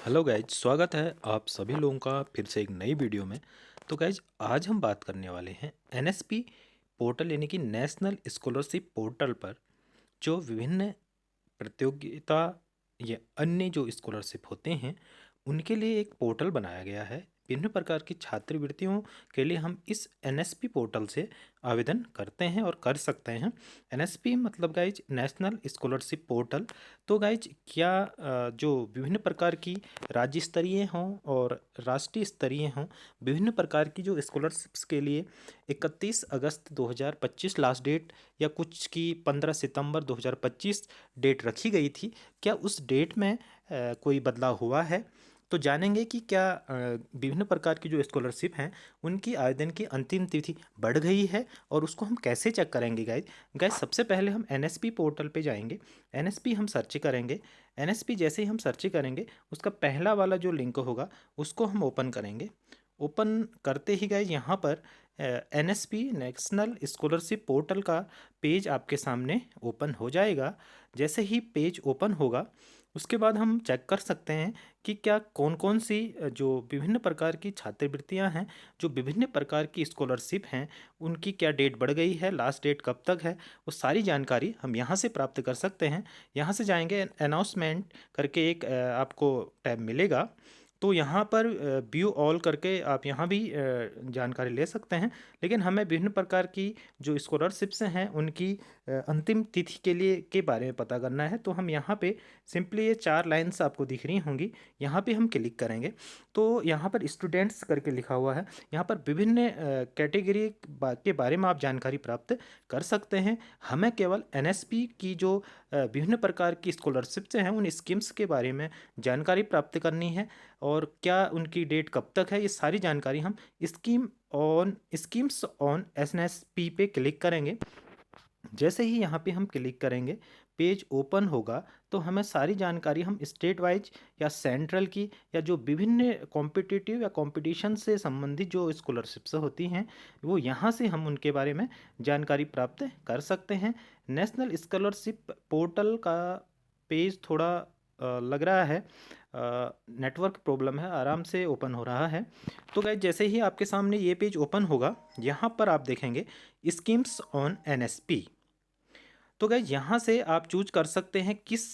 Hello guys, स्वागत है आप सभी लोगों का फिर से एक नई वीडियो में। तो गाइज, आज हम बात करने वाले हैं एनएसपी पोर्टल यानी कि नेशनल स्कॉलरशिप पोर्टल पर जो विभिन्न प्रतियोगिता या अन्य जो स्कॉलरशिप होते हैं उनके लिए एक पोर्टल बनाया गया है। विभिन्न प्रकार की छात्रवृत्तियों के लिए हम इस एनएसपी पोर्टल से आवेदन करते हैं और कर सकते हैं। एनएसपी मतलब गाइज नेशनल स्कॉलरशिप पोर्टल। तो गाइज क्या जो विभिन्न प्रकार की राज्य स्तरीय हों और राष्ट्रीय स्तरीय हों, विभिन्न प्रकार की जो स्कॉलरशिप्स के लिए 31 अगस्त 2025 लास्ट डेट या कुछ की 15 सितंबर 2025 डेट रखी गई थी, क्या उस डेट में कोई बदलाव हुआ है? तो जानेंगे कि क्या विभिन्न प्रकार की जो स्कॉलरशिप हैं उनकी आवेदन की अंतिम तिथि बढ़ गई है और उसको हम कैसे चेक करेंगे गाइज। सबसे पहले हम एनएसपी पोर्टल पे जाएंगे। एनएसपी हम सर्च करेंगे। एनएसपी जैसे ही हम सर्च करेंगे उसका पहला वाला जो लिंक होगा उसको हम ओपन करेंगे। ओपन करते ही गाइज यहाँ पर एनएसपी नेशनल स्कॉलरशिप पोर्टल का पेज आपके सामने ओपन हो जाएगा। जैसे ही पेज ओपन होगा उसके बाद हम चेक कर सकते हैं कि क्या कौन कौन सी जो विभिन्न प्रकार की छात्रवृत्तियां हैं, जो विभिन्न प्रकार की स्कॉलरशिप हैं, उनकी क्या डेट बढ़ गई है, लास्ट डेट कब तक है, वो सारी जानकारी हम यहाँ से प्राप्त कर सकते हैं। यहाँ से जाएंगे, अनाउंसमेंट करके एक आपको टैब मिलेगा। तो यहाँ पर व्यू ऑल करके आप यहाँ भी जानकारी ले सकते हैं। लेकिन हमें विभिन्न प्रकार की जो स्कॉलरशिप्स हैं उनकी अंतिम तिथि के लिए के बारे में पता करना है। तो हम यहाँ पे सिंपली ये 4 लाइन्स आपको दिख रही होंगी, यहाँ पे हम क्लिक करेंगे। तो यहाँ पर स्टूडेंट्स करके लिखा हुआ है। यहाँ पर विभिन्न कैटेगरी के बारे में आप जानकारी प्राप्त कर सकते हैं। हमें केवल एनएसपी की जो विभिन्न प्रकार की स्कॉलरशिप्स हैं उन स्कीम्स के बारे में जानकारी प्राप्त करनी है और क्या उनकी डेट कब तक है, ये सारी जानकारी हम स्कीम्स ऑन एनएसपी पे क्लिक करेंगे। जैसे ही यहाँ पे हम क्लिक करेंगे पेज ओपन होगा तो हमें सारी जानकारी हम स्टेट वाइज या सेंट्रल की या जो विभिन्न कॉम्पिटिटिव या कंपटीशन से संबंधित जो स्कॉलरशिप्स होती हैं वो यहाँ से हम उनके बारे में जानकारी प्राप्त कर सकते हैं। नेशनल स्कॉलरशिप पोर्टल का पेज थोड़ा लग रहा है नेटवर्क प्रॉब्लम है, आराम से ओपन हो रहा है। तो गाइस, जैसे ही आपके सामने ये पेज ओपन होगा यहाँ पर आप देखेंगे स्कीम्स ऑन एनएसपी। तो गाइज यहाँ से आप चूज कर सकते हैं किस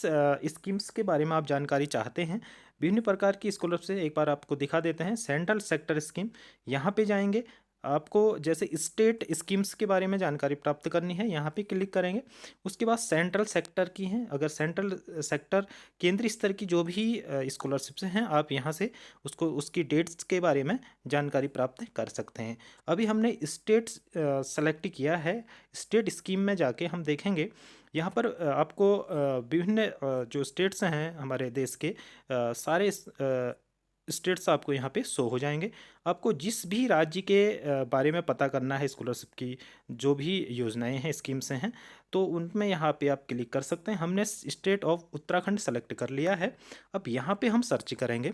स्कीम्स के बारे में आप जानकारी चाहते हैं। विभिन्न प्रकार की स्कॉलरशिप से एक बार आपको दिखा देते हैं। सेंट्रल सेक्टर स्कीम, यहाँ पे जाएंगे। आपको जैसे स्टेट स्कीम्स के बारे में जानकारी प्राप्त करनी है, यहाँ पे क्लिक करेंगे। उसके बाद सेंट्रल सेक्टर की हैं, अगर सेंट्रल सेक्टर केंद्रीय स्तर की जो भी स्कॉलरशिप्स हैं आप यहाँ से उसको उसकी डेट्स के बारे में जानकारी प्राप्त कर सकते हैं। अभी हमने स्टेट सेलेक्ट किया है। स्टेट स्कीम में जाके हम देखेंगे यहाँ पर आपको विभिन्न जो स्टेट्स हैं हमारे देश के सारे स्टेट्स आपको यहाँ पे शो हो जाएंगे। आपको जिस भी राज्य के बारे में पता करना है, स्कॉलरशिप की जो भी योजनाएं हैं, स्कीम्स हैं, तो उनमें यहाँ पे आप क्लिक कर सकते हैं। हमने स्टेट ऑफ उत्तराखंड सेलेक्ट कर लिया है। अब यहाँ पे हम सर्च करेंगे,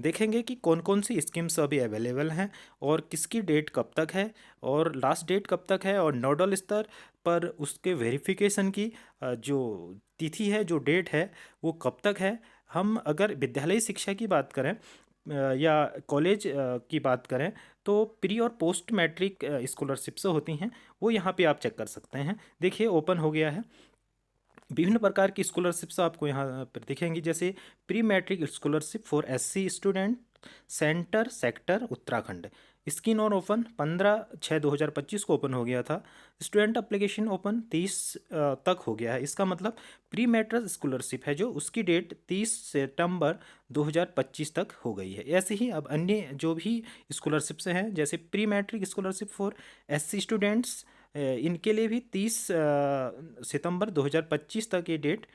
देखेंगे कि कौन कौन सी स्कीम्स अभी अवेलेबल हैं और किसकी डेट कब तक है और लास्ट डेट कब तक है और नोडल स्तर पर उसके वेरिफिकेशन की जो तिथि है, जो डेट है, वो कब तक है। हम अगर विद्यालयी शिक्षा की बात करें या कॉलेज की बात करें तो प्री और पोस्ट मैट्रिक स्कॉलरशिप्स होती हैं, वो यहाँ पे आप चेक कर सकते हैं। देखिए ओपन हो गया है। विभिन्न प्रकार की स्कॉलरशिप्स आपको यहाँ पर दिखेंगी, जैसे pre matric scholarship for SC student, centre sector Uttarakhand. Scheme और ओपन 15/6/2025 को ओपन हो गया था। स्टूडेंट एप्लीकेशन ओपन 30 तक हो गया है। इसका मतलब प्री मैट्रिक स्कॉलरशिप है जो उसकी डेट 30 सितंबर 2025 तक हो गई है। ऐसे ही अब अन्य जो भी स्कॉलरशिप्स हैं जैसे pre matric scholarship for SC students, इनके लिए भी 30 सितंबर 2025 तक ये डेट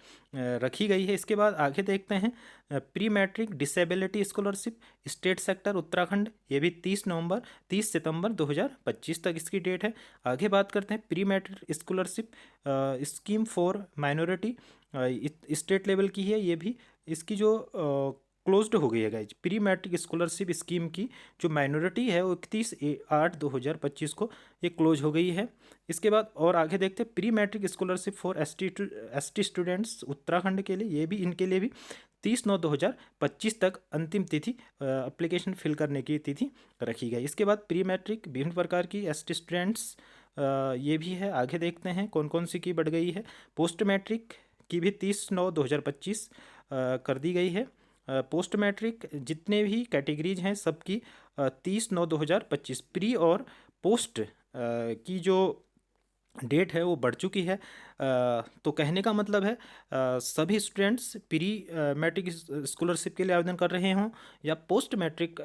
रखी गई है। इसके बाद आगे देखते हैं pre matric disability scholarship state sector Uttarakhand, ये भी 30 सितंबर 2025 तक इसकी डेट है। आगे बात करते हैं pre matric scholarship scheme for minority, state level की है ये भी। इसकी जो क्लोज्ड हो गई है guys, pre matric scholarship scheme की जो माइनॉरिटी है वो 31/8/2025 को ये क्लोज हो गई है। इसके बाद और आगे देखते हैं pre matric scholarship for ST students Uttarakhand के लिए, ये भी इनके लिए भी 30/9/2025 तक अंतिम तिथि एप्लीकेशन फिल करने की तिथि रखी गई। इसके बाद प्री मैट्रिक विभिन्न प्रकार की एसटी स्टूडेंट्स ये भी है, आगे देखते हैं कौन कौन सी की बढ़ गई है। पोस्ट मैट्रिक की भी 30/9/2025 कर दी गई है। पोस्ट मैट्रिक जितने भी कैटेगरीज हैं सबकी 30/9/2025 प्री और पोस्ट की जो डेट है वो बढ़ चुकी है। तो कहने का मतलब है सभी स्टूडेंट्स प्री मैट्रिक स्कॉलरशिप के लिए आवेदन कर रहे हों या पोस्ट मैट्रिक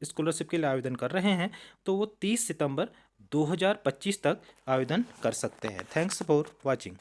स्कॉलरशिप के लिए आवेदन कर रहे हैं तो वो 30 सितंबर 2025 तक आवेदन कर सकते हैं। Thanks for watching.